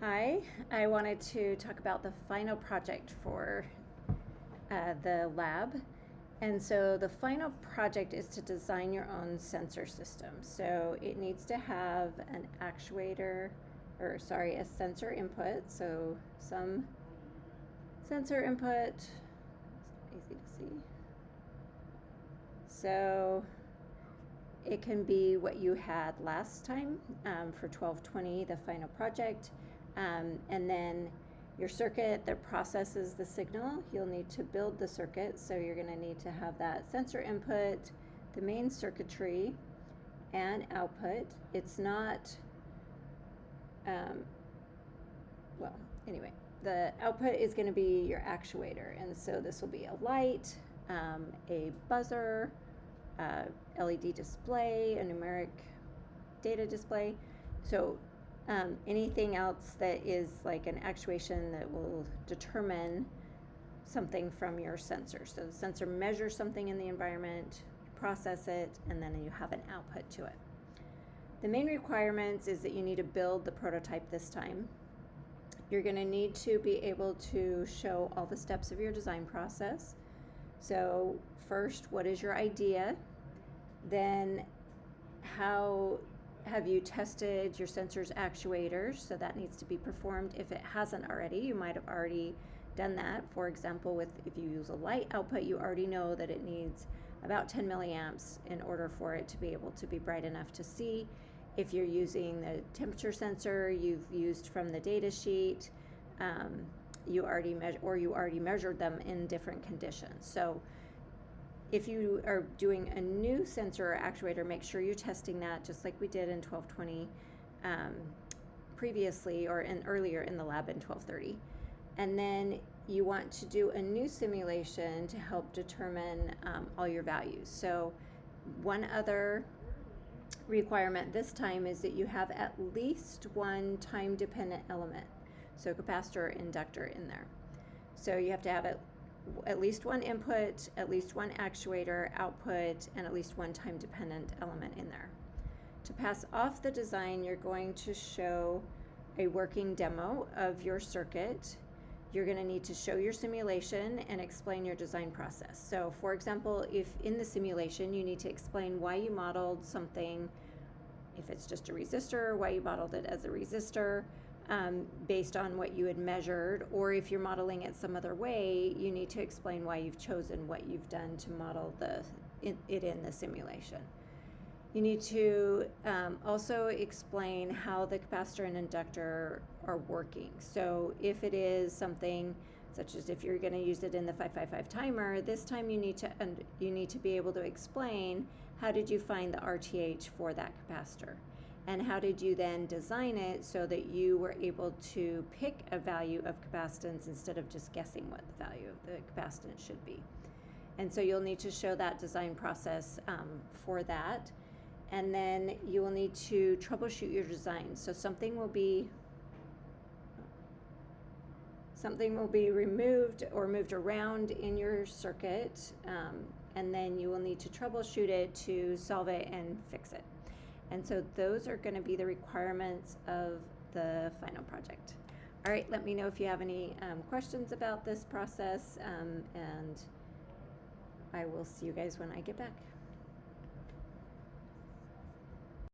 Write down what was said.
Hi, I wanted to talk about the final project for the lab. And so the final project is to design your own sensor system. So it needs to have an actuator, a sensor input. So some sensor input, easy to see. So it can be what you had last time for 1220, the final project. And then your circuit that processes the signal, you'll need to build the circuit. So you're going to need to have that sensor input, the main circuitry, and output. It's not, well, anyway, the output is going to be your actuator. And so this will be a light, a buzzer, LED display, a numeric data display. So anything else that is like an actuation that will determine something from your sensor. So the sensor measures something in the environment, process it, and then you have an output to it. The main requirements is that you need to build the prototype this time. You're going to need to be able to show all the steps of your design process. So first, what is your idea? Then how have you tested your sensor's actuators? So that needs to be performed. If it hasn't already, you might have already done that. For example, if you use a light output, you already know that it needs about 10 milliamps in order for it to be able to be bright enough to see. If you're using the temperature sensor you've used from the data sheet, you already measured them in different conditions. So if you are doing a new sensor or actuator, make sure you're testing that just like we did in 1220 previously, or earlier in the lab in 1230. And then you want to do a new simulation to help determine all your values. So one other requirement this time is that you have at least one time-dependent element, so capacitor or inductor in there. So you have to have at least one input, at least one actuator output, and at least one time-dependent element in there. To pass off the design, you're going to show a working demo of your circuit. You're going to need to show your simulation and explain your design process. So for example, if in the simulation you need to explain why you modeled something, if it's just a resistor, why you modeled it as a resistor, based on what you had measured, or if you're modeling it some other way, you need to explain why you've chosen what you've done to model it in the simulation. You need to also explain how the capacitor and inductor are working. So if it is something such as if you're going to use it in the 555 timer, this time you need to be able to explain how did you find the RTH for that capacitor. And how did you then design it so that you were able to pick a value of capacitance instead of just guessing what the value of the capacitance should be? And so you'll need to show that design process for that. And then you will need to troubleshoot your design. So something will be removed or moved around in your circuit, and then you will need to troubleshoot it to solve it and fix it. And so those are going to be the requirements of the final project. All right, let me know if you have any questions about this process, and I will see you guys when I get back.